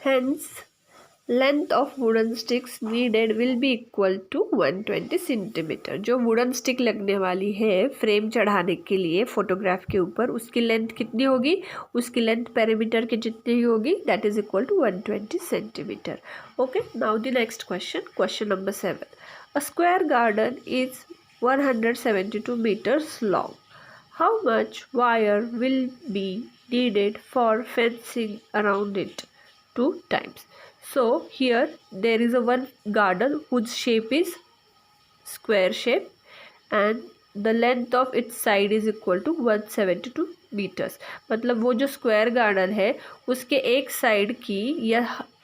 Hence, length of wooden sticks needed will be equal to 120 centimetre. जो wooden stick लगने वाली है frame चढ़ाने के लिए फोटोग्राफ के ऊपर, उसकी लेंथ कितनी होगी? उसकी लेंथ पेरीमीटर की जितनी ही होगी, that is equal to 120 centimetre. Okay, now the next question, question number 7। A square garden is 172 meters long. How much wire will be needed for fencing around it? 2 times. So here there is a one garden whose shape is square shape and the length of its side is equal to 172 meters. मतलब वो जो square garden है उसके एक side की या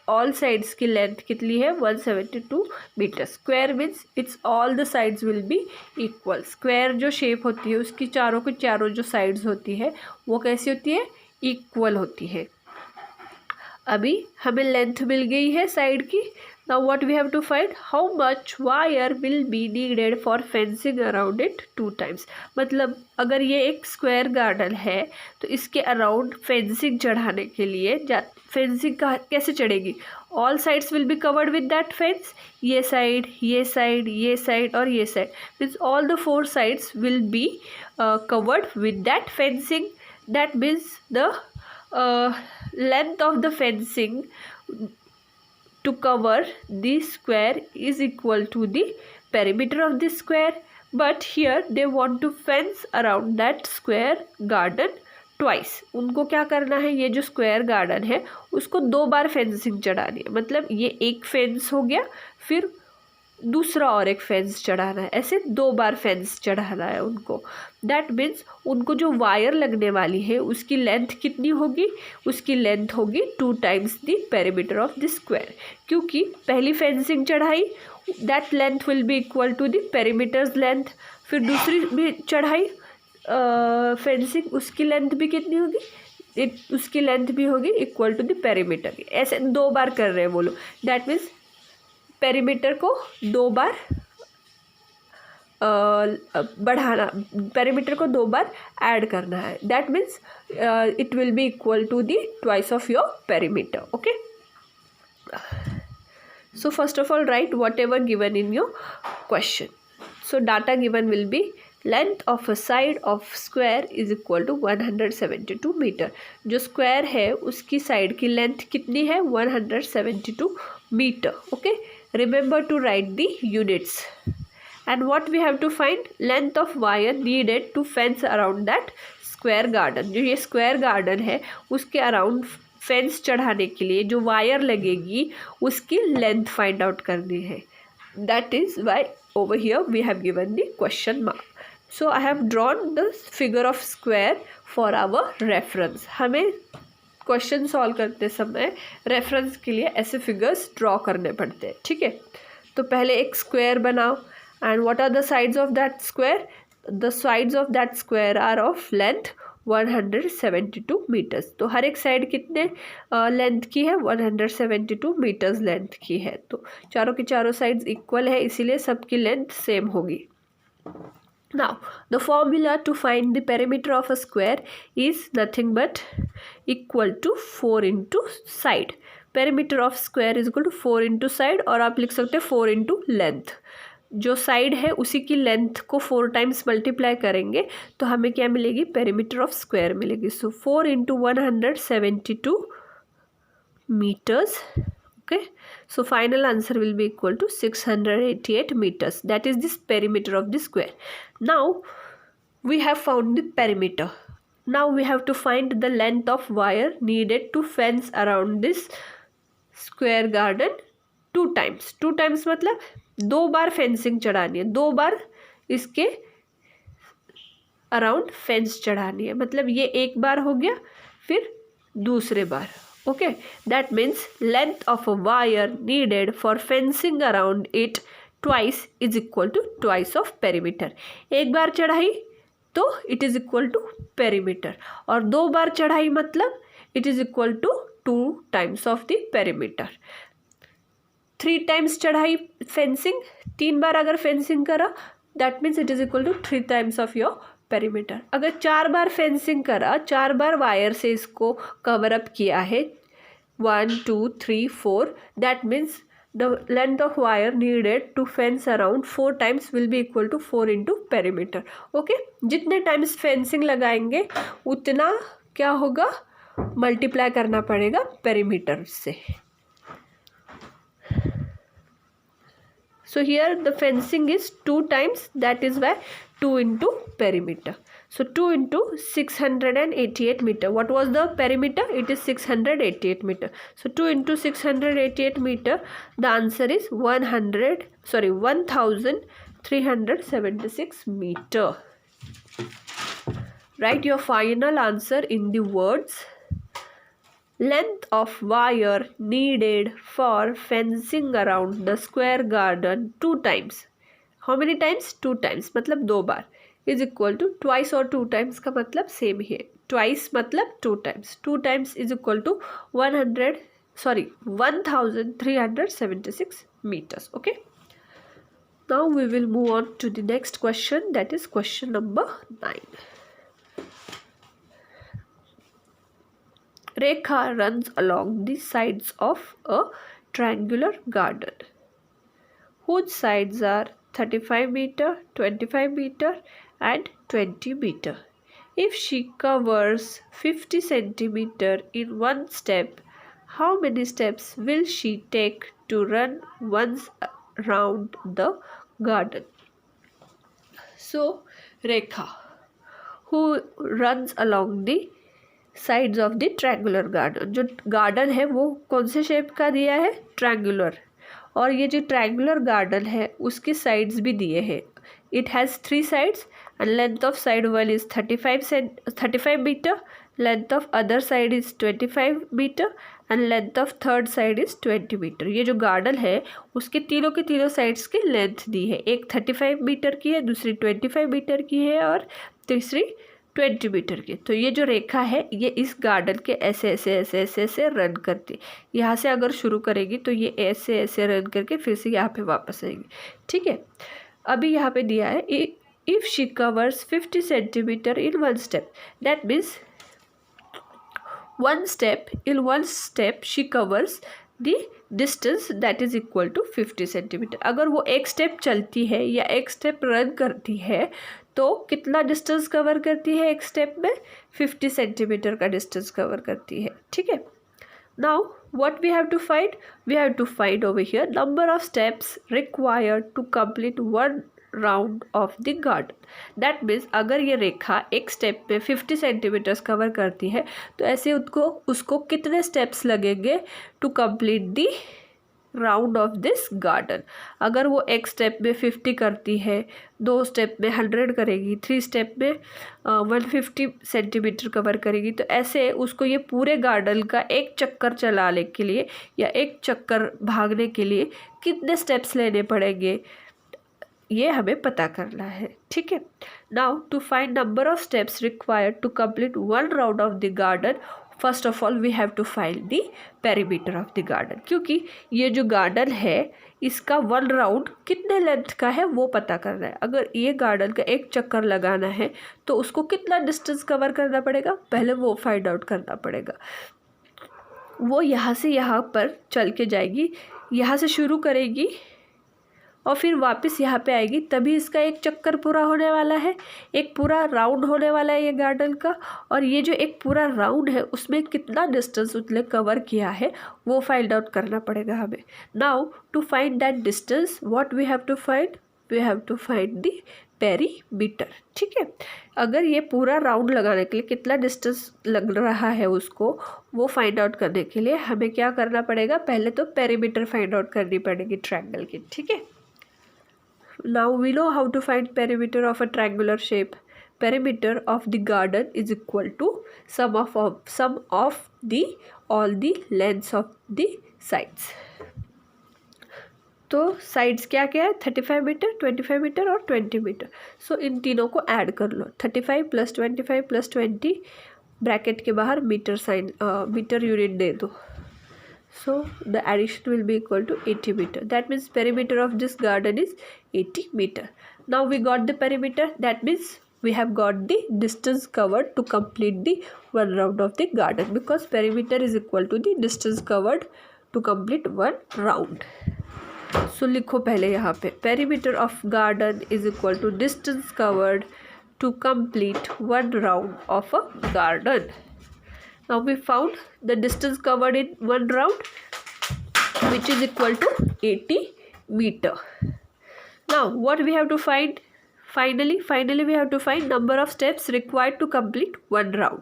all sides की length कितनी है? 172 metre. Square means it's all the sides will be equal. Square जो शेप होती है उसकी चारों की चारों जो साइड्स होती है वो कैसी होती है? इक्वल होती है। अभी हमें लेंथ मिल गई है साइड की। Now what we have to find? How much wire will be needed for fencing around it 2 times। मतलब अगर ये एक स्क्वायर गार्डन है तो इसके अराउंड फेंसिंग चढ़ाने के लिए फेंसिंग कैसे चढ़ेगी? All sides will be covered with that fence. ये साइड, ये साइड, ये साइड और ये side, means all the 4 sides will be covered with that fencing. That means the length of the fencing to cover the square is equal to the perimeter of the square, but here they want to fence around that square garden twice। उनको क्या करना है? ये जो square garden है उसको 2 बार fencing चढ़ानी है। मतलब ये एक फेंस हो गया, फिर दूसरा और एक फेंस चढ़ाना है, ऐसे 2 बार फेंस चढ़ाना है उनको। दैट मीन्स उनको जो वायर लगने वाली है उसकी लेंथ कितनी होगी? उसकी लेंथ होगी 2 times the perimeter of the square. क्योंकि पहली फेंसिंग चढ़ाई, that length will be equal to the perimeter's length. फिर दूसरी भी चढ़ाई फेंसिंग, उसकी लेंथ भी कितनी होगी? उसकी लेंथ भी होगी इक्वल टू द पेरीमीटर। ऐसे 2 बार कर रहे हैं वो लोग। दैट मीन्स पेरीमीटर को 2 बार बढ़ाना, पेरीमीटर को 2 बार ऐड करना है। That means it will be equal to the twice of your perimeter. Okay, so first of all write whatever given in your question. So data given will be length of a side of square is equal to 172 metre. जो स्क्वायर है उसकी side की length कितनी है? 172 metre. Okay, remember to write the units and what we have to find? Length of wire needed to fence around that square garden। जो ये square garden है उसके अराउंड फेंस चढ़ाने के लिए जो वायर लगेगी उसकी लेंथ फाइंड आउट करनी है। That is why over here we have given the question mark. So I have drawn the figure of square for our reference. हमें क्वेश्चन सॉल्व करते समय रेफरेंस के लिए ऐसे फिगर्स ड्रॉ करने पड़ते हैं। ठीक है, तो पहले एक स्क्वायर बनाओ and what are the sides of that square? The sides of that square are of length 172 metres. तो हर एक साइड कितने लेंथ की है? 172 मीटर्स लेंथ की है। तो चारों की चारों साइड्स इक्वल है, इसीलिए सबकी लेंथ सेम होगी। Now, the formula to find the perimeter of a square is nothing but equal to 4 into side। Perimeter of square is equal to 4 into side, और आप लिख सकते हैं 4 into length। जो साइड है उसी की लेंथ को 4 times मल्टीप्लाई करेंगे तो हमें क्या मिलेगी? पेरीमीटर ऑफ स्क्वायर मिलेगी। सो 4 into 172 meters। Okay, so final answer will be equal to 688 meters. That is this perimeter of the square. Now we have found the perimeter. Now we have to find the length of wire needed to fence around this square garden 2 times। 2 times मतलब 2 बार fencing चढ़ानी है, 2 बार इसके around fence चढ़ानी है। मतलब ये एक बार हो गया, फिर दूसरे बार। Okay, that means length of a wire needed for fencing around it twice is equal to twice of perimeter। एक बार चढ़ाई तो it is equal to perimeter, और 2 बार चढ़ाई मतलब it is equal to 2 times of the perimeter। 3 times चढ़ाई fencing, 3 बार अगर fencing करा that means it is equal to 3 times of your perimeter. अगर 4 बार फेंसिंग करा, 4 बार वायर से इसको कवर अप किया है 1 2 3 4, that means the length of wire needed to fence around 4 times will be equal to 4 into perimeter. Okay, जितने times fencing लगाएंगे उतना क्या होगा, मल्टीप्लाई करना पड़ेगा पेरीमीटर से. So here the fencing is 2 times, that is why 2 into perimeter. So 2 into 688 meter. What was the perimeter? It is 688 meter. So 2 into 688 meter. The answer is 1376 meter. Write your final answer in the words. Length of wire needed for fencing around the square garden 2 times. How many times? 2 times, मतलब 2 बार, is equal to twice और 2 times का मतलब same ही है. Twice मतलब 2 times. 2 times is equal to 1376 meters. Okay. Now we will move on to the next question, that is question number 9. Rekha runs along the sides of a triangular garden whose sides are 35 meter, 25 meter and 20 meter. If she covers 50 centimeter in one step, how many steps will she take to run once around the garden? So Rekha, who runs along the sides of the triangular garden, जो garden है वो कौन से shape का दिया है, triangular, और ये जो ट्रायंगुलर गार्डन है उसकी साइड्स भी दिए हैं. It has 3 sides and length of side one is 35 metre, length of other side is 25 metre and length of third side is 20 metre. ये जो गार्डन है उसके तीनों के तीनों साइड्स की लेंथ दी है. एक 35 मीटर की है, दूसरी 25 मीटर की है और तीसरी 20 मीटर की. तो ये जो रेखा है ये इस गार्डन के ऐसे ऐसे ऐसे ऐसे ऐसे रन करती है. यहाँ से अगर शुरू करेगी तो ये ऐसे ऐसे रन करके फिर से यहाँ पे वापस आएगी. ठीक है, अभी यहाँ पे दिया है if she covers 50 centimetre in one step, that means one step she covers the distance that is equal to 50 centimetre. अगर वो एक स्टेप चलती है या एक स्टेप रन करती है तो कितना डिस्टेंस कवर करती है एक स्टेप में, 50 सेंटीमीटर का डिस्टेंस कवर करती है. ठीक है, now what we have to find over here number of steps required to complete one round of the garden. That means अगर ये रेखा एक स्टेप में 50 सेंटीमीटर्स कवर करती है तो ऐसे उसको कितने स्टेप्स लगेंगे to complete the round of this garden. अगर वो एक स्टेप में 50 करती है, 2 स्टेप में 100 करेगी, 3 स्टेप में 150 सेंटीमीटर कवर करेगी, तो ऐसे उसको ये पूरे गार्डन का एक चक्कर चलाने के लिए या एक चक्कर भागने के लिए कितने स्टेप्स लेने पड़ेंगे ये हमें पता करना है. ठीक है, now to find number of steps required to complete one round of the garden, first of all we have to find the perimeter of the garden. क्योंकि ये जो गार्डन है इसका वन राउंड कितने लेंथ का है वो पता करना है. अगर ये गार्डन का एक चक्कर लगाना है तो उसको कितना डिस्टेंस कवर करना पड़ेगा, पहले वो फाइंड आउट करना पड़ेगा. वो यहाँ से यहाँ पर चल के जाएगी, यहाँ से शुरू करेगी और फिर वापस यहाँ पे आएगी, तभी इसका एक चक्कर पूरा होने वाला है, एक पूरा राउंड होने वाला है ये गार्डन का. और ये जो एक पूरा राउंड है उसमें कितना डिस्टेंस उसने कवर किया है वो फाइंड आउट करना पड़ेगा हमें. Now to find that distance what we have to find the perimeter. ठीक है, अगर ये पूरा राउंड लगाने के लिए कितना डिस्टेंस लग रहा है उसको वो फाइंड आउट करने के लिए हमें क्या करना पड़ेगा, पहले तो पेरीमीटर फाइंड आउट करनी पड़ेगी ट्रायंगल की. ठीक है, now we know how to find perimeter of a triangular shape. Perimeter of the garden is equal to sum of the all the lengths of the sides. तो sides क्या क्या है, 35 metre, 25 metre और 20 metre. सो इन तीनों को add कर लो, 35 + 25 + 20 bracket के बाहर मीटर साइन मीटर यूनिट दे दो. So the addition will be equal to 80 meter. That means perimeter of this garden is 80 meter. Now we got the perimeter. That means we have got the distance covered to complete the one round of the garden, because perimeter is equal to the distance covered to complete one round. So लिखो पहले यहाँ पे perimeter of garden is equal to distance covered to complete one round of a garden. Now we found the distance covered in one round, which is equal to 80 meter. Now what we have to find? Finally we have to find number of steps required to complete one round.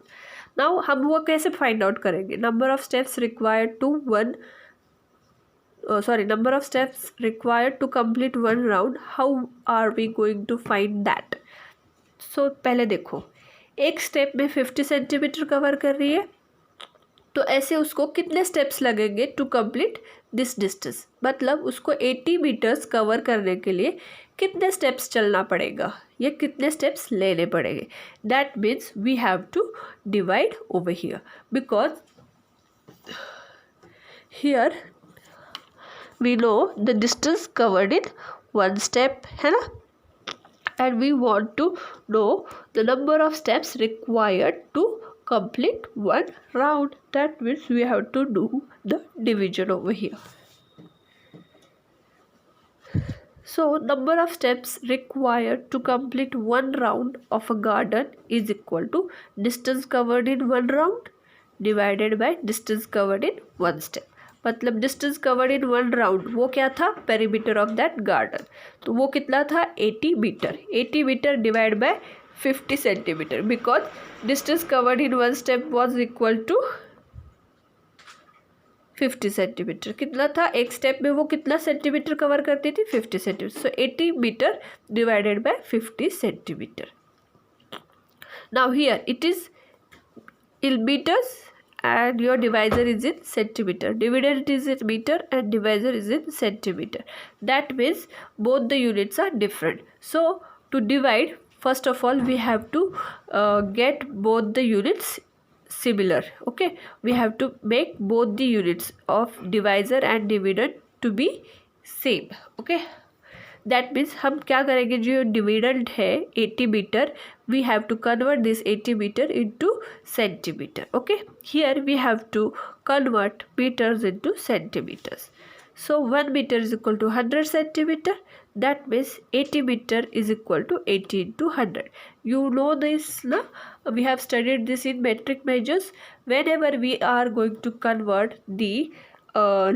Now हम वो कैसे find out करेंगे? Number of steps required to complete one round. How are we going to find that? So पहले देखो, एक step में 50 centimetre cover कर रही है, तो ऐसे उसको कितने स्टेप्स लगेंगे टू कंप्लीट दिस डिस्टेंस, मतलब उसको 80 मीटर्स कवर करने के लिए कितने स्टेप्स चलना पड़ेगा या कितने स्टेप्स लेने पड़ेंगे. That means we have to divide over here, because here we know the distance covered in one step, है ना, and we want to know the number of steps required to complete one round. That means we have to do the division over here. So number of steps required to complete one round of a garden is equal to distance covered in one round divided by distance covered in one step. मतलब distance covered in one round वो क्या था? Perimeter of that garden. तो वो कितना था? 80 metre. 80 metre divide by 50 centimetre, because distance covered in one step was equal to 50 centimetre. कितना था? एक स्टेप में वो कितना सेंटीमीटर कवर करती थी? 50 centimetre. So 80 metre divided by 50 centimetre. Now here it is in metres and your divisor is in centimeter. Dividend is in meter and divisor is in centimeter. That means both the units are different. So to divide, first of all we have to get both the units similar. Okay, we have to make both the units of divisor and dividend to be same. Okay, that means हम क्या करेंगे, जो dividend है 80 metre, we have to convert this 80 metre into centimetre. Okay, here we have to convert metres into centimetres. So 1 metre is equal to 100 centimetre. That means 80 metre is equal to 80 into 100. You know this, na? We have studied this in metric measures. Whenever we are going to convert the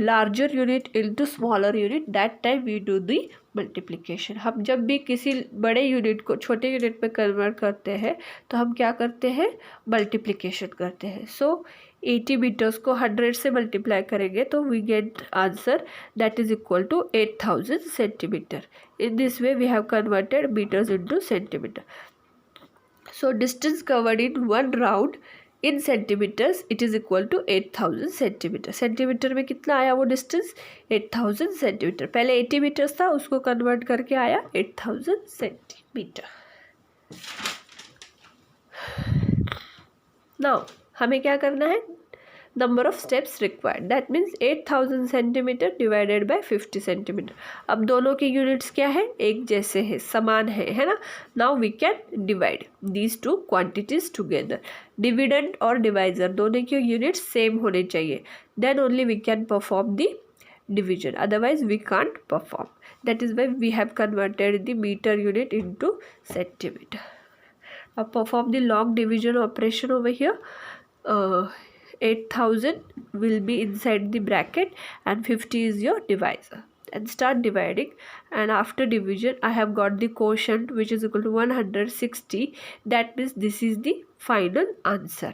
larger unit into smaller unit, that time we do the multiplication. हम जब भी किसी बड़े unit को छोटे unit में convert करते हैं तो हम क्या करते हैं? मल्टीप्लिकेशन करते हैं. सो 80 मीटर्स को 100 से मल्टीप्लाई करेंगे तो we get answer that is equal to 8000 centimetre. In this way we have converted metres into centimetre. So distance covered in one round in centimetres it is equal to 8000 centimetre. Centimetre में कितना आया वो distance? 8000 centimetre. पहले 80 metres था, उसको convert करके आया 8000 centimetre. Now हमें क्या करना है? Number of steps required, that means 8000 centimetre divided by 50 centimetre. अब दोनों के यूनिट्स क्या है? एक जैसे है, समान है ना. Now we can divide these two quantities together. Dividend और डिवाइजर दोनों के यूनिट्स सेम होने चाहिए, then only we can perform the division, otherwise we can't perform. That is why we have converted the metre unit into centimetre. अब perform the long division operation over here. 8000 will be inside the bracket and 50 is your divisor, and start dividing. And after division I have got the quotient which is equal to 160. that means this is the final answer.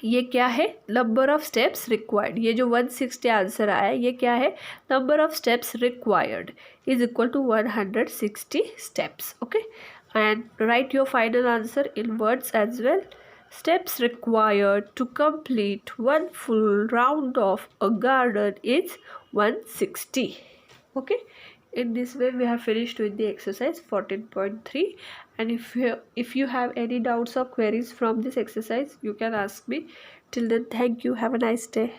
ये क्या है? Number of steps required. ये जो 160 answer आया ये क्या है? Number of steps required is equal to 160 steps. Okay, and write your final answer in words as well. Steps required to complete one full round of a garden is 160. Okay, in this way we have finished with the exercise 14.3. and if you have any doubts or queries from this exercise, you can ask me. Till then, thank you. Have a nice day.